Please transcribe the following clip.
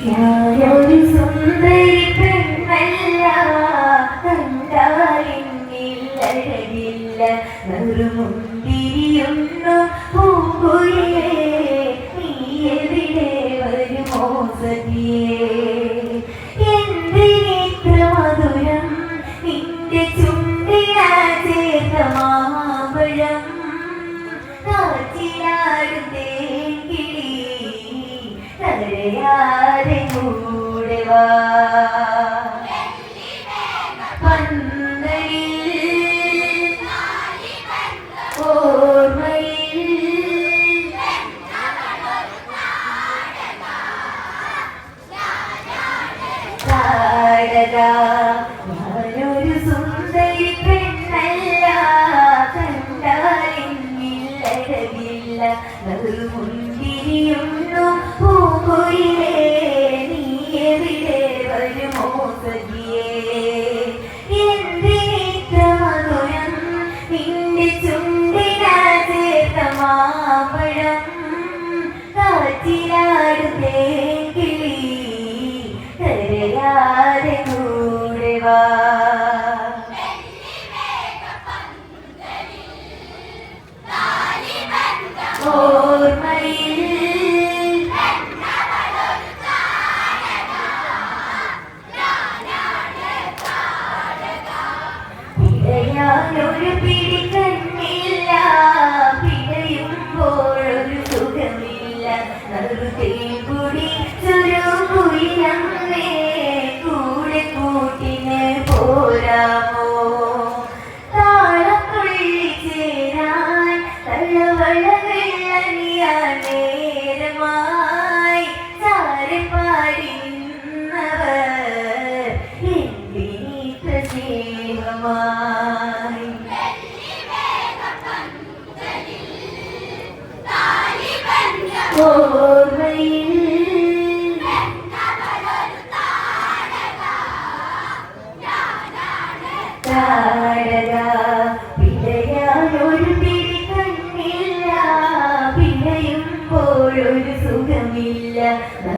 ഞാനൊരു സുന്ദരി പെണ്ണല്ല, കണ്ടാലിന്നില്ലഴകില്ല, നറുമുന്തിരിയുന്നു പൂങ്കുയിലേ, നീ എവിടെ വരുമോ സഖിയേ? എന്തിനിത്ര മധുരം നിന്റെ ചുണ്ടിനാ ചേർത്ത മാമ്പഴം, കാറ്റിലാടും തേൻകിളി കരയാതെ കൂടെ വാ. പന്തലിൽ ഓർമ്മയിൽ താരക, ഞാനൊരു സുന്ദരി പെണ്ണല്ല, കണ്ടാലിന്നില്ലഴകില്ല, നറുമുന്തിരിയുന്നു പൂങ്കുയിലേ, നീ എവിടെ വരുമോ സഖിയേ? എന്തിനിത്ര മധുരം നിന്റെ ചുണ്ടിനാ ചേർത്ത മാമ്പഴം, കാറ്റിലാടും തേൻകിളി കരയാതെ കൂടെ വാ. ഓർമ്മയിൽ പിഴയാനൊരു പിടി കണ്ണില്ല, പിഴയുമ്പോഴൊരു സുഖമില്ല, നറുതേൻ കുടിച്ചൊരു കുയിലമ്മേ, കൂടെ കൂട്ടിന് പോരാമോ? താളത്തുള്ളി ചേരാൻ തള്ളവള വെള്ളനിയാൻ നേരമായി, ചാരപ്പാടി നിന്നവർ എന്തിനിത്ര സ്നേഹമായി? ഓർമ്മയിൽ താരക, പിഴയാനൊരു പിടി കണ്ണില്ല, പിഴയുമ്പോഴൊരു സുഖമില്ല.